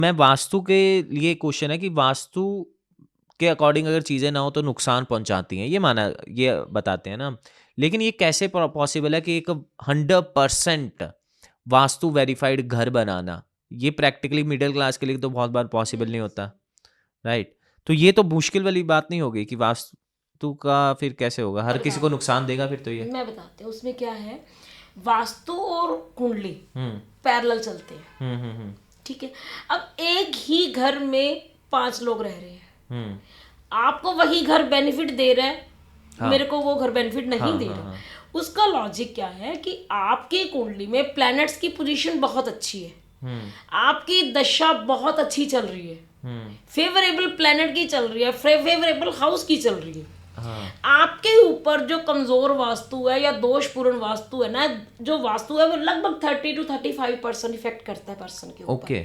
मैं वास्तु के लिए क्वेश्चन है कि वास्तु के अकॉर्डिंग अगर चीज़ें ना हो तो नुकसान पहुंचाती हैं, ये बताते हैं ना। लेकिन ये कैसे पॉसिबल है कि एक 100% वास्तु वेरीफाइड घर बनाना, ये प्रैक्टिकली मिडिल क्लास के लिए तो बहुत बार पॉसिबल नहीं होता, राइट? तो ये तो मुश्किल वाली बात नहीं हो गई कि वास्तु का फिर कैसे होगा, हर मैं किसी को बताती नुकसान देगा फिर तो ये। मैं बताती हूँ उसमें क्या है। वास्तु और कुंडली हम्म पैरेलल चलते हैं। हम्म। ठीक है। अब एक ही घर में 5 लोग रह रहे हैं, हम्म। आपको वही घर बेनिफिट दे रहा है, हाँ मेरे को वो घर बेनिफिट नहीं हाँ दे हाँ रहा। हाँ। उसका लॉजिक क्या है कि आपकी कुंडली में प्लैनेट्स की पोजीशन बहुत अच्छी है, हम्म आपकी दशा बहुत अच्छी चल रही है, हम्म। फेवरेबल प्लैनेट की चल रही है, फेवरेबल हाउस की चल रही है। हाँ। आपके ऊपर जो कमजोर वास्तु है या दोषपूर्ण वास्तु है ना, जो वास्तु है वो लगभग 30 to 35% इफेक्ट करता है पर्सन के ऊपर। ओके।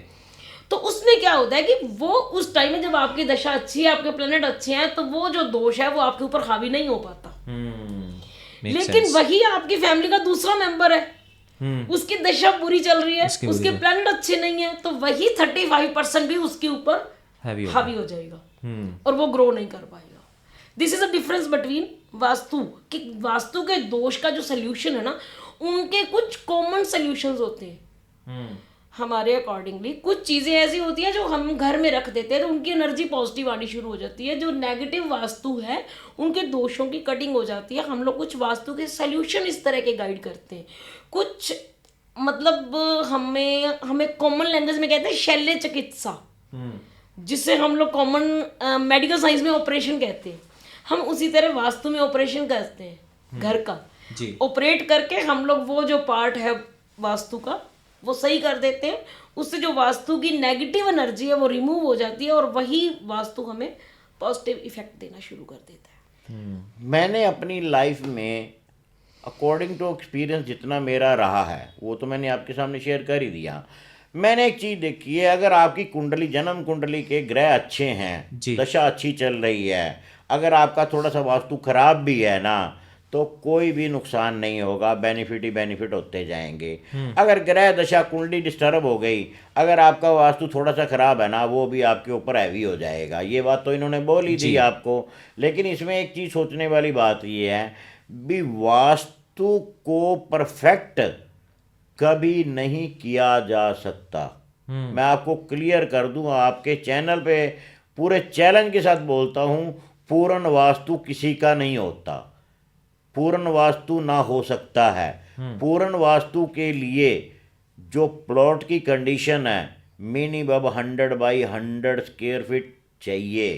तो उसमें क्या होता है कि वो उस टाइम में जब आपकी दशा अच्छी है, आपके प्लेनेट अच्छे हैं, तो वो जो दोष है वो आपके ऊपर हावी नहीं हो पाता। मेक लेकिन सेंस। वही आपकी फैमिली का दूसरा मेंबर है, हम्म। उसकी दशा बुरी चल रही है, इसकी वजह उसके से प्लेनेट अच्छे नहीं है, तो वही 35% भी उसके ऊपर हैवी होगा। हावी हो जाएगा हम्म और वो ग्रो नहीं कर पाएगा। This is a difference between vastu कि वास्तु के दोष का जो सोल्यूशन है ना, उनके कुछ कॉमन सोल्यूशंस होते हैं। हम्म। हमारे अकॉर्डिंगली कुछ चीज़ें ऐसी होती हैं जो हम घर में रख देते हैं तो उनकी एनर्जी पॉजिटिव आनी शुरू हो जाती है। जो नेगेटिव वास्तु है उनके दोषों की कटिंग हो जाती है। हम लोग कुछ वास्तु के सोल्यूशन इस तरह के गाइड करते हैं। कुछ मतलब हमें हमें कॉमन लैंग्वेज में कहते हैं शल्य चिकित्सा, जिससे हम लोग कॉमन मेडिकल साइंस में ऑपरेशन कहते हैं। हम उसी तरह वास्तु में ऑपरेशन करते हैं घर का। जी। ऑपरेट करके हम लोग वो जो पार्ट है वास्तु का वो सही कर देते हैं। उससे जो वास्तु की नेगेटिव एनर्जी है वो रिमूव हो जाती है और वही वास्तु हमें पॉजिटिव इफेक्ट देना शुरू कर देता है। मैंने अपनी लाइफ में अकॉर्डिंग टू एक्सपीरियंस जितना मेरा रहा है वो तो मैंने आपके सामने शेयर कर ही दिया। मैंने एक चीज़ देखी है, अगर आपकी कुंडली जन्म कुंडली के ग्रह अच्छे हैं, जी। दशा अच्छी चल रही है, अगर आपका थोड़ा सा वास्तु खराब भी है ना, तो कोई भी नुकसान नहीं होगा, बेनिफिट ही बेनिफिट होते जाएंगे। अगर ग्रह दशा कुंडली डिस्टर्ब हो गई, अगर आपका वास्तु थोड़ा सा खराब है ना, वो भी आपके ऊपर हैवी हो जाएगा। ये बात तो इन्होंने बोल ही दी जी। आपको। लेकिन इसमें एक चीज़ सोचने वाली बात ये है भी, वास्तु को परफेक्ट कभी नहीं किया जा सकता। मैं आपको क्लियर कर दूं, आपके चैनल पे पूरे चैलेंज के साथ बोलता हूं, पूर्ण वास्तु किसी का नहीं होता, पूर्ण वास्तु ना हो सकता है। पूर्ण वास्तु के लिए जो प्लॉट की कंडीशन है, मिनिमम 100 by 100 स्क्वायर फीट चाहिए।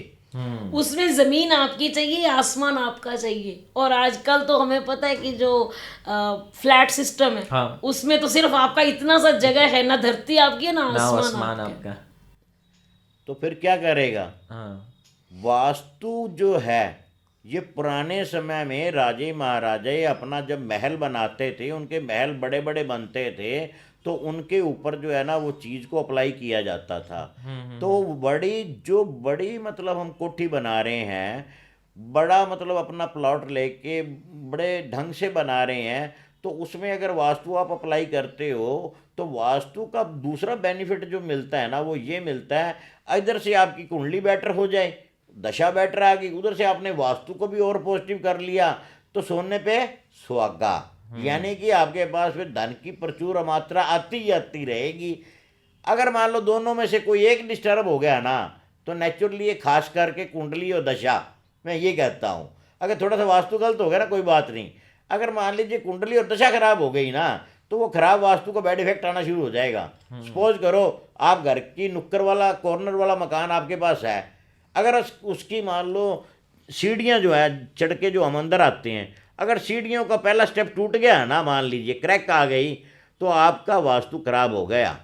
उसमें जमीन आपकी चाहिए, आसमान आपका चाहिए। और आजकल तो हमें पता है कि जो फ्लैट सिस्टम है हाँ। उसमें तो सिर्फ आपका इतना सा जगह है, ना धरती आपकी है ना ना आसमान आसमान आपका है। आपका। तो फिर क्या करेगा? हाँ। वास्तु जो है, ये पुराने समय में राजे महाराजे अपना जब महल बनाते थे, उनके महल बड़े बड़े बनते थे, तो उनके ऊपर जो है ना वो चीज़ को अप्लाई किया जाता था। तो बड़ी मतलब हम कोठी बना रहे हैं, बड़ा मतलब अपना प्लॉट लेके बड़े ढंग से बना रहे हैं, तो उसमें अगर वास्तु आप अप्लाई करते हो, तो वास्तु का दूसरा बेनिफिट जो मिलता है ना, वो ये मिलता है, इधर से आपकी कुंडली बेटर हो जाए, दशा बेटर आ गई, उधर से आपने वास्तु को भी और पॉजिटिव कर लिया, तो सोने पे सुहागा। यानी कि आपके पास फिर धन की प्रचुर मात्रा आती ही आती रहेगी। अगर मान लो दोनों में से कोई एक डिस्टर्ब हो गया ना, तो नेचुरली ये खास करके कुंडली और दशा, मैं ये कहता हूँ, अगर थोड़ा सा वास्तु गलत हो गया ना कोई बात नहीं, अगर मान लीजिए कुंडली और दशा खराब हो गई ना, तो वो खराब वास्तु का बैड इफेक्ट आना शुरू हो जाएगा। सपोज करो आप घर की नुक्कड़ वाला कॉर्नर वाला मकान आपके पास है, अगर उसकी मान लो सीढ़ियाँ जो है चढ़ के जो हम अंदर आते हैं, अगर सीढ़ियों का पहला स्टेप टूट गया ना, मान लीजिए क्रैक आ गई, तो आपका वास्तु खराब हो गया।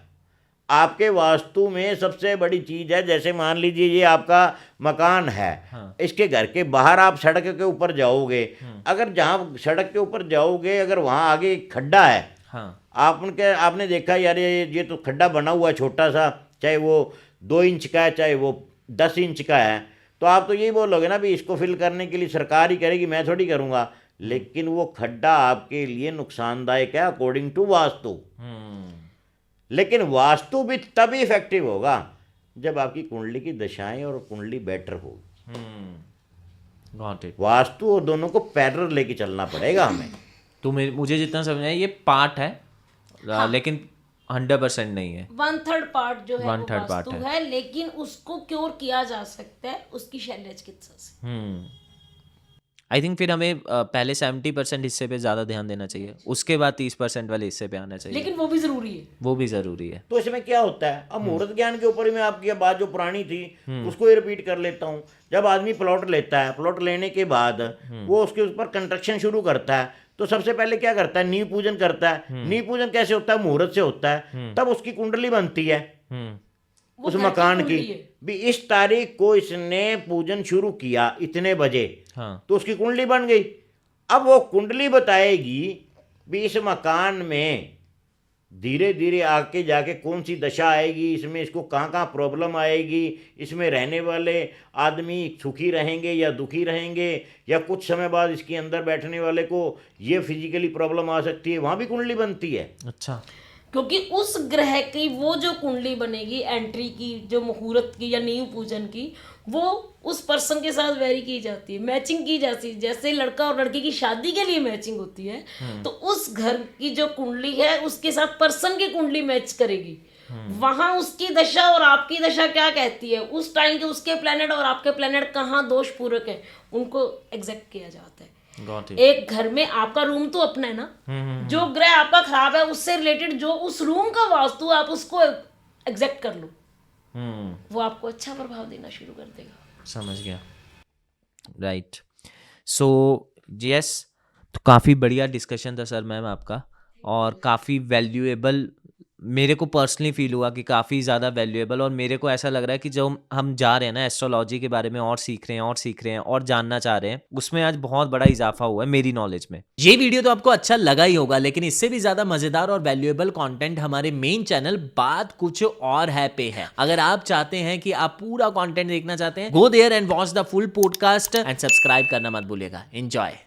आपके वास्तु में सबसे बड़ी चीज़ है, जैसे मान लीजिए ये आपका मकान है, हाँ। इसके घर के बाहर आप सड़क के ऊपर जाओगे, अगर जहाँ सड़क के ऊपर जाओगे अगर वहाँ आगे एक खड्डा है, हाँ। आपने देखा यार ये तो खड्डा बना हुआ है छोटा सा, चाहे वो 2 इंच का है चाहे वो 10 इंच का है, तो आप तो यही बोलोगे ना भी इसको फिल करने के लिए सरकार ही करेगी, मैं थोड़ी करूँगा। लेकिन वो खड्डा आपके लिए नुकसानदायक है अकॉर्डिंग टू वास्तु। लेकिन वास्तु भी तभी इफेक्टिव होगा जब आपकी कुंडली की दशाएं और कुंडली बेटर होगी। Got it. वास्तु और दोनों को पैरेलल लेके चलना पड़ेगा हमें। तो मुझे जितना समझ आया ये पार्ट है, लेकिन 100% नहीं है। 1/3 पार्ट जो है वो 1/3 part वास्तु है, लेकिन उसको क्योर किया जा सकता है उसकी शल्य चिकित्सा से। आई थिंक फिर हमें पहले 70% हिस्से पे ज़्यादा ध्यान देना चाहिए, उसके बाद 30% वाले हिस्से पे आना चाहिए, लेकिन वो भी जरूरी है। वो भी ज़रूरी है। तो इसमें क्या होता है, अब मुहूर्त ज्ञान के ऊपर ही मैं आपकी बात जो पुरानी थी उसको ही रिपीट कर लेता हूँ। जब आदमी प्लॉट लेता है, प्लॉट लेने के बाद वो उसके ऊपर कंस्ट्रक्शन शुरू करता है, तो सबसे पहले क्या करता है, नींव पूजन करता है। नींव पूजन कैसे होता है, मुहूर्त से होता है। तब उसकी कुंडली बनती है वो उस घर की मकान की, कुंडली है। भी इस तारीख को इसने पूजन शुरू किया इतने बजे, हाँ, तो उसकी कुंडली बन गई। अब वो कुंडली बताएगी भी इस मकान में धीरे धीरे आके जाके कौन सी दशा आएगी, इसमें इसको कहाँ कहाँ प्रॉब्लम आएगी, इसमें रहने वाले आदमी सुखी रहेंगे या दुखी रहेंगे, या कुछ समय बाद इसके अंदर बैठने वाले को ये फिजिकली प्रॉब्लम आ सकती है, वहाँ भी कुंडली बनती है। अच्छा। क्योंकि उस ग्रह की वो जो कुंडली बनेगी एंट्री की, जो मुहूर्त की या नींव पूजन की, वो उस पर्सन के साथ वेरी की जाती है, मैचिंग की जाती है। जैसे लड़का और लड़की की शादी के लिए मैचिंग होती है, तो उस घर की जो कुंडली है उसके साथ पर्सन की कुंडली मैच करेगी। वहां उसकी दशा और आपकी दशा क्या कहती है, उस टाइम के उसके प्लेनेट और आपके प्लेनेट कहाँ दोष पूरक है, उनको एग्जैक्ट किया जाता है। Got it. एक घर में आपका रूम तो अपना है ना, जो ग्रह आपका खराब है उससे रिलेटेड जो उस रूम का वास्तु है, आप उसको एग्जैक्ट कर लो, वो आपको अच्छा प्रभाव देना शुरू कर देगा। समझ गया। राइट। सो यस, तो काफ़ी बढ़िया डिस्कशन था सर मैम आपका, और काफ़ी वैल्यूएबल मेरे को पर्सनली फील हुआ कि काफ़ी ज़्यादा वैल्यूएबल, और मेरे को ऐसा लग रहा है कि जो हम जा रहे हैं ना एस्ट्रोलॉजी के बारे में और सीख रहे हैं और जानना चाह रहे हैं, उसमें आज बहुत बड़ा इजाफा हुआ है मेरी नॉलेज में। ये वीडियो तो आपको अच्छा लगा ही होगा, लेकिन इससे भी ज़्यादा मज़ेदार और वैल्यूएबल कंटेंट हमारे मेन चैनल बात कुछ और है पे है। अगर आप चाहते हैं कि आप पूरा कंटेंट देखना चाहते हैं, go there and watch the full podcast and subscribe करना मत भूलिएगा। एंजॉय।